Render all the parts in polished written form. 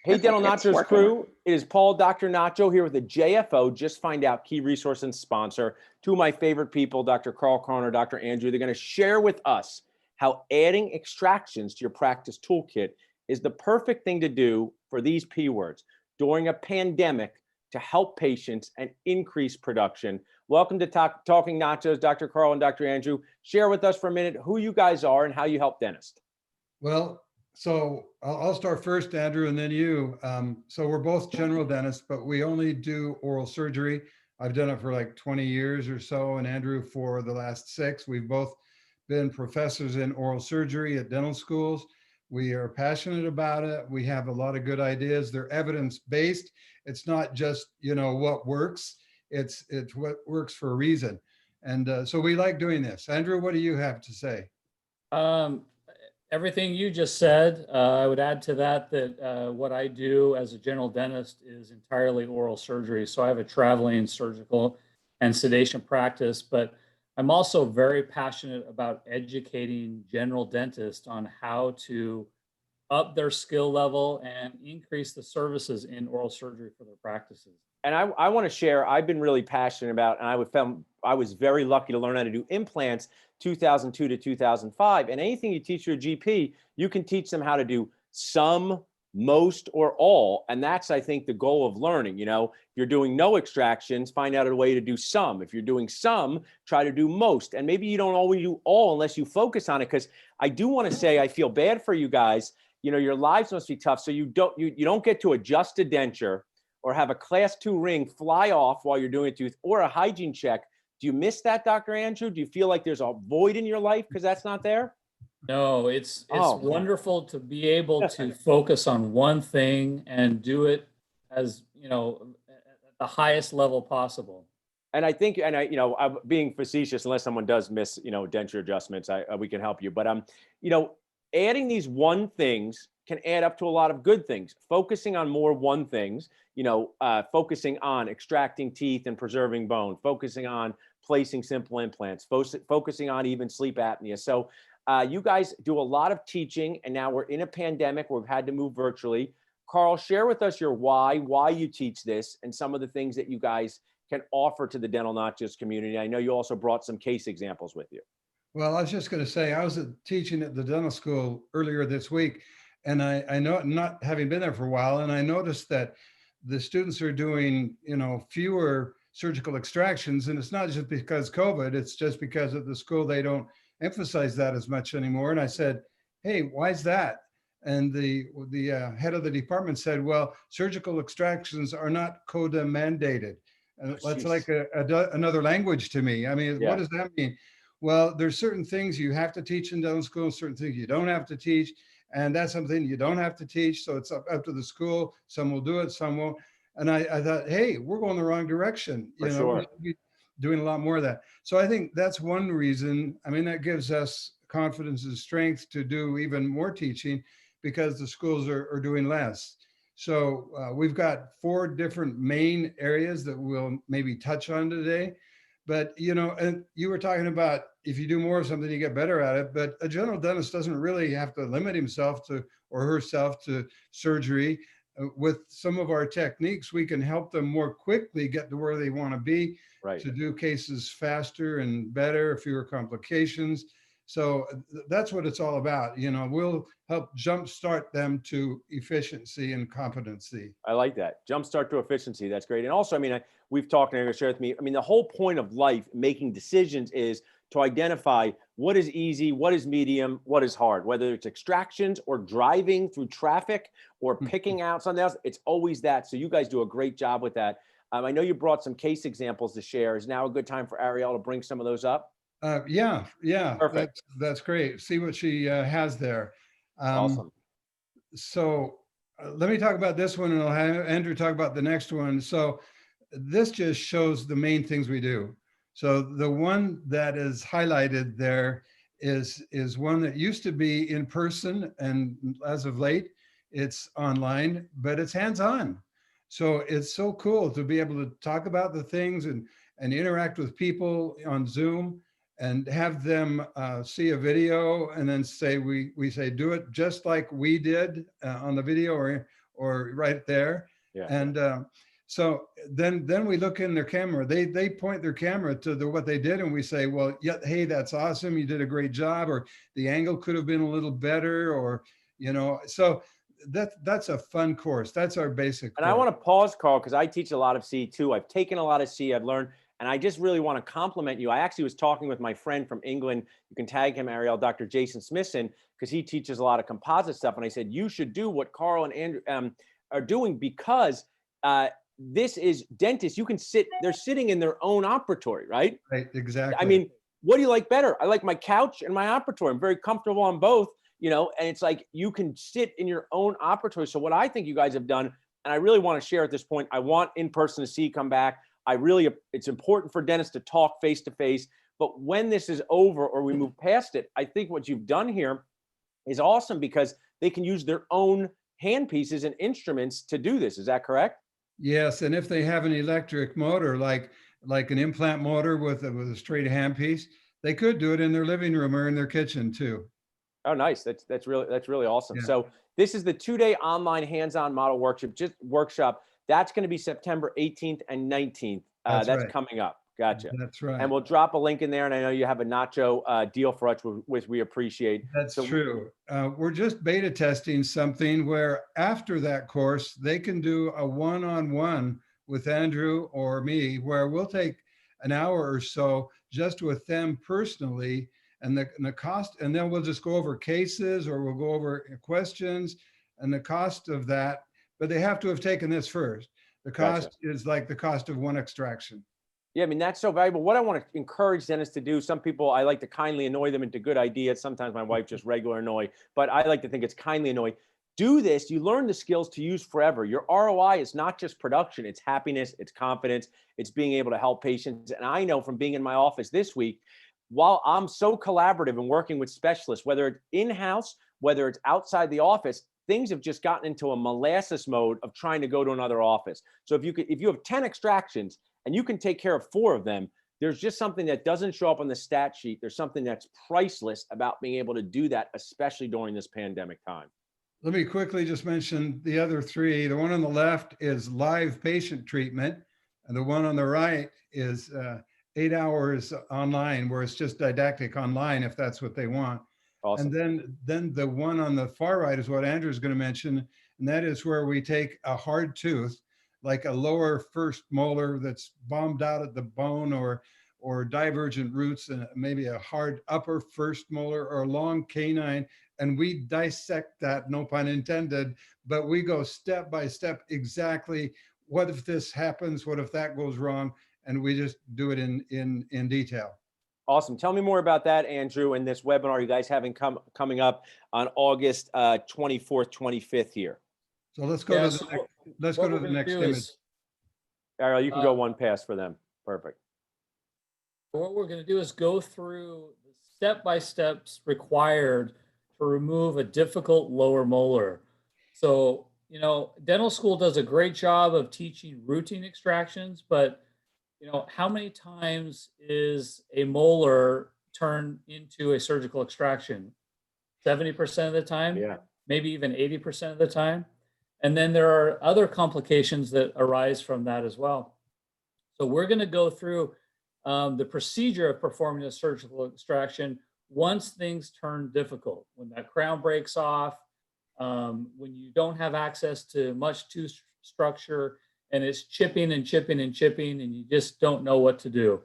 Hey, Dental It's Nachos working. crew. It is Paul, Dr. Nacho here with the JFO, Just Find Out key resource and sponsor. Two of my favorite people, Dr. Carl Kroner, Dr. Andrew. They're going to share with us how adding extractions to your practice toolkit is the perfect thing to do for these P words during a pandemic to help patients and increase production. Welcome to Talking Nachos, Dr. Carl and Dr. Andrew. Share with us for a minute who you guys are and how you help dentists. Well, so I'll start first, Andrew, and then you. So we're both general dentists, but we only do oral surgery. I've done it for like 20 years or so, and Andrew for the last 6. We've both been professors in oral surgery at dental schools. We are passionate about it. We have a lot of good ideas. They're evidence-based. It's not just, what works. It's what works for a reason. And so we like doing this. Andrew, what do you have to say? Um, Everything you just said. I would add to that what I do as a general dentist is entirely oral surgery. So I have a traveling surgical and sedation practice, but I'm also very passionate about educating general dentists on how to up their skill level and increase the services in oral surgery for their practices. And I want to share, I've been really passionate about, and I was very lucky to learn how to do implants 2002 to 2005. And anything you teach your GP, you can teach them how to do some, most, or all. And that's, I think, the goal of learning. If you're doing no extractions, find out a way to do some. If you're doing some, try to do most. And maybe you don't always do all unless you focus on it. Because I do want to say, I feel bad for you guys. Your lives must be tough. So you don't get to adjust a denture or have a class 2 ring fly off while you're doing a tooth or a hygiene check. Do you miss that, Dr. Andrew? Do you feel like there's a void in your life because that's not there? No, it's Oh, wonderful to be able to focus on one thing and do it as, at the highest level possible. And I think, I'm being facetious, unless someone does miss, denture adjustments, we can help you. But, adding these one things can add up to a lot of good things. Focusing on more one things, focusing on extracting teeth and preserving bone, focusing on placing simple implants, focusing on even sleep apnea. So you guys do a lot of teaching, and now we're in a pandemic where we've had to move virtually. Carl, share with us your why you teach this, and some of the things that you guys can offer to the Dental Nachos community. I know you also brought some case examples with you. Well, I was just going to say, I was teaching at the dental school earlier this week, and I know, not having been there for a while, and I noticed that the students are doing, fewer surgical extractions. And it's not just because COVID, it's just because at the school, they don't emphasize that as much anymore. And I said, hey, why is that? And the head of the department said, well, surgical extractions are not CODA mandated. And that's like another language to me. I mean, what does that mean? Well, there's certain things you have to teach in dental school, certain things you don't have to teach. And that's something you don't have to teach. So it's up to the school. Some will do it, some won't. And I thought, hey, we're going the wrong direction. For sure. We should be doing a lot more of that. So I think that's one reason. I mean, that gives us confidence and strength to do even more teaching because the schools are doing less. So we've got 4 different main areas that we'll maybe touch on today. But, and you were talking about if you do more of something, you get better at it. But a general dentist doesn't really have to limit himself to or herself to surgery. With some of our techniques, we can help them more quickly get to where they want to be, right, to do cases faster and better, fewer complications. So that's what it's all about. We'll help jumpstart them to efficiency and competency. I like that. Jumpstart to efficiency. That's great. And also, we've talked, and you're going to share with me, the whole point of life, making decisions, is to identify what is easy, what is medium, what is hard, whether it's extractions or driving through traffic or picking out something else. It's always that. So you guys do a great job with that. I know you brought some case examples to share. Is now a good time for Ariel to bring some of those up? Yeah. Perfect. That's great. See what she has there. Awesome. So let me talk about this one, and I'll have Andrew talk about the next one. So this just shows the main things we do. So the one that is highlighted there is one that used to be in person, and as of late, it's online, but it's hands-on. So it's so cool to be able to talk about the things and interact with people on Zoom and have them see a video and then say, we say, do it just like we did on the video, or right there. Yeah. And so then we look in their camera. They point their camera to what they did, and we say, well, yeah, hey, that's awesome. You did a great job, or the angle could have been a little better, or so that's a fun course. That's our basic And I course. want to pause, Carl, because I teach a lot of C too. I've taken a lot of C, I've learned, and I just really want to compliment you. I actually was talking with my friend from England. You can tag him, Ariel, Dr. Jason Smithson, because he teaches a lot of composite stuff. And I said, you should do what Carl and Andrew are doing, because this is dentists. You can they're sitting in their own operatory, right? Right, exactly. I mean, what do you like better? I like my couch and my operatory. I'm very comfortable on both, and it's like you can sit in your own operatory. So what I think you guys have done, and I really want to share at this point, I want in-person to see come back. It's important for dentists to talk face to face, but when this is over or we move past it, I think what you've done here is awesome, because they can use their own handpieces and instruments to do this. Is that correct? Yes, and if they have an electric motor, like an implant motor with a straight handpiece, they could do it in their living room or in their kitchen too. Oh, nice. That's really awesome. Yeah. So this is the 2-day online hands-on model workshop. That's going to be September 18th and 19th. That's That's right. coming up. Gotcha. That's right. And we'll drop a link in there. And I know you have a nacho deal for us, which we appreciate. That's So true. We're just beta testing something where after that course, they can do a one-on-one with Andrew or me, where we'll take an hour or so just with them personally, and the cost, and then we'll just go over cases, or we'll go over questions and the cost of that. But they have to have taken this first. The cost is like the cost of one extraction. Yeah, I mean, that's so valuable. What I want to encourage dentists to do, some people, I like to kindly annoy them into good ideas. Sometimes my wife just regular annoy, but I like to think it's kindly annoy. Do this, you learn the skills to use forever. Your ROI is not just production, it's happiness, it's confidence, it's being able to help patients. And I know from being in my office this week, while I'm so collaborative and working with specialists, whether it's in-house, whether it's outside the office, things have just gotten into a molasses mode of trying to go to another office. So if you have 10 extractions and you can take care of 4 of them, there's just something that doesn't show up on the stat sheet. There's something that's priceless about being able to do that, especially during this pandemic time. Let me quickly just mention the other 3. The one on the left is live patient treatment, and the one on the right is 8 hours online, where it's just didactic online if that's what they want. Awesome. And then the one on the far right is what Andrew's going to mention, and that is where we take a hard tooth, like a lower first molar that's bombed out at the bone, or divergent roots, and maybe a hard upper first molar or a long canine, and we dissect that, no pun intended, but we go step by step exactly, what if this happens, what if that goes wrong, and we just do it in detail. Awesome. Tell me more about that, Andrew, and this webinar you guys having coming up on August 24th, 25th here. So let's go to the next image. Ariel, you can go one pass for them. Perfect. What we're going to do is go through the step-by-steps required to remove a difficult lower molar. So, dental school does a great job of teaching routine extractions, but how many times is a molar turned into a surgical extraction? 70% of the time? Yeah. Maybe even 80% of the time. And then there are other complications that arise from that as well. So we're going to go through the procedure of performing a surgical extraction once things turn difficult, when that crown breaks off, when you don't have access to much tooth structure, and it's chipping and chipping and chipping, and you just don't know what to do.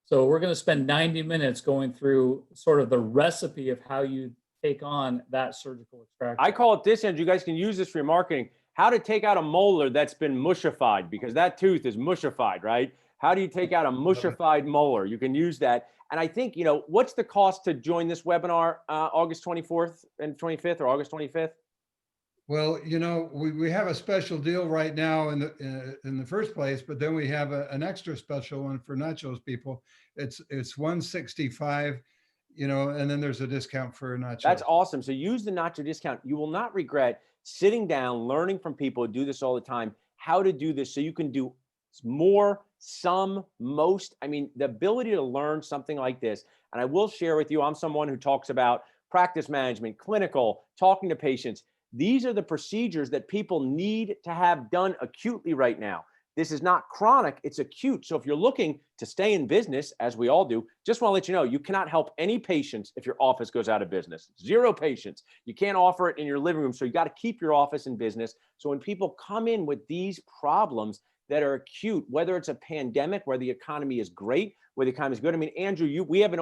So we're going to spend 90 minutes going through sort of the recipe of how you take on that surgical extraction. I call it this, and you guys can use this for your marketing, how to take out a molar that's been mushified, because that tooth is mushified, right? How do you take out a mushified molar? You can use that. And I think, what's the cost to join this webinar August 24th and 25th, or August 25th? Well, we have a special deal right now in the first place, but then we have an extra special one for nachos people. It's $165, and then there's a discount for nachos. That's awesome. So use the nacho discount. You will not regret sitting down, learning from people who do this all the time, how to do this so you can do more, some, most. I mean, the ability to learn something like this. And I will share with you, I'm someone who talks about practice management, clinical, talking to patients. These are the procedures that people need to have done acutely right now. This is not chronic, it's acute. So if you're looking to stay in business, as we all do, just want to let you know, you cannot help any patients if your office goes out of business. 0 patients. You can't offer it in your living room. So you got to keep your office in business. So when people come in with these problems that are acute, whether it's a pandemic where the economy is great, where the economy is good. I mean, Andrew, we have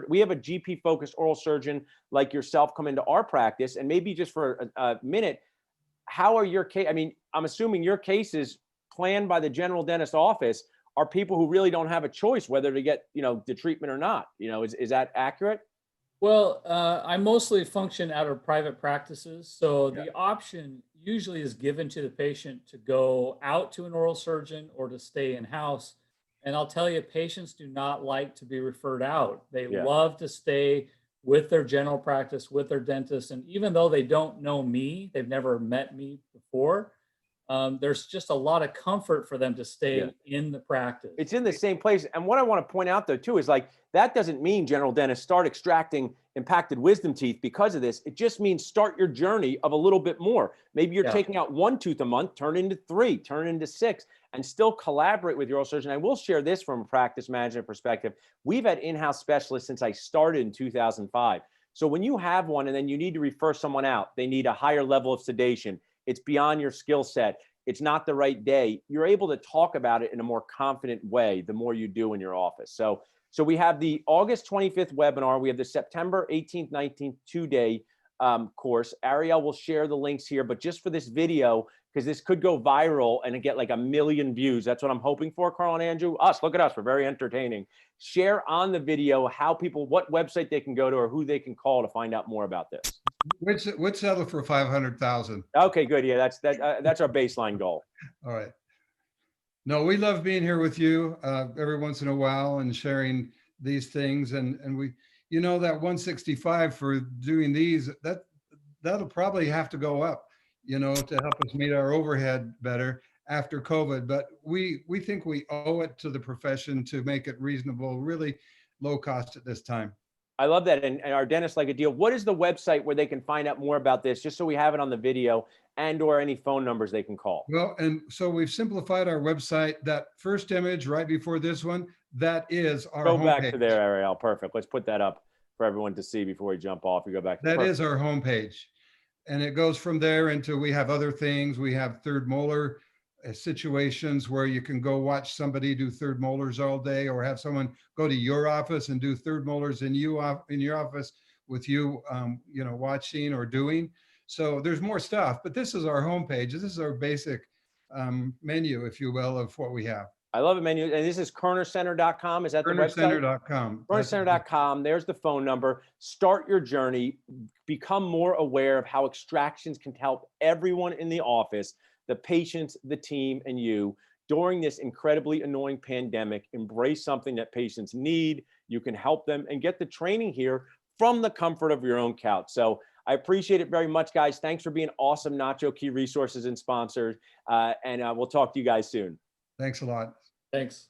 we have a GP focused oral surgeon like yourself come into our practice, and maybe just for a minute, how are your case? I mean, I'm assuming your cases planned by the general dentist office are people who really don't have a choice whether to get, the treatment or not. Is that accurate? Well, I mostly function out of private practices. So the option usually is given to the patient to go out to an oral surgeon or to stay in house. And I'll tell you, patients do not like to be referred out. They Yeah. love to stay with their general practice, with their dentist. And even though they don't know me, they've never met me before, there's just a lot of comfort for them to stay Yeah. in the practice. It's in the same place. And what I want to point out though, too, is like, that doesn't mean general dentists start extracting impacted wisdom teeth because of this. It just means start your journey of a little bit more. Maybe you're Yeah. taking out 1 tooth a month, turn into 3, turn into 6, and still collaborate with your oral surgeon. I will share this from a practice management perspective. We've had in-house specialists since I started in 2005. So when you have one and then you need to refer someone out, they need a higher level of sedation. It's beyond your skill set. It's not the right day. You're able to talk about it in a more confident way the more you do in your office. So we have the August 25th webinar. We have the September 18th, 19th 2-day course. Ariel will share the links here, but just for this video, because this could go viral and get like 1 million views. That's what I'm hoping for, Carl and Andrew. Look at us, we're very entertaining. Share on the video what website they can go to or who they can call to find out more about this. Would settle for 500,000. Okay, good. Yeah, that's our baseline goal. All right. No, we love being here with you every once in a while and sharing these things. And we, that 165 for doing these, that'll probably have to go up, to help us meet our overhead better after COVID. But we think we owe it to the profession to make it reasonable, really low cost at this time. I love that. And our dentists like a deal. What is the website where they can find out more about this, just so we have it on the video, and or any phone numbers they can call? Well, and so we've simplified our website. That first image right before this one, that is our Go homepage. back to there, Ariel. Perfect. Let's put that up for everyone to see before we jump off. You go back. That is our homepage. And it goes from there into, we have other things. We have third molar situations where you can go watch somebody do third molars all day, or have someone go to your office and do third molars in your office with you, watching or doing. So there's more stuff, but this is our homepage. This is our basic menu, if you will, of what we have. I love it, menu. And this is KernerCenter.com. Is that the website? KernerCenter.com. KernerCenter.com. There's the phone number. Start your journey. Become more aware of how extractions can help everyone in the office, the patients, the team, and you during this incredibly annoying pandemic. Embrace something that patients need. You can help them and get the training here from the comfort of your own couch. So I appreciate it very much, guys. Thanks for being awesome Nacho Key resources and sponsors. And we'll talk to you guys soon. Thanks a lot. Thanks.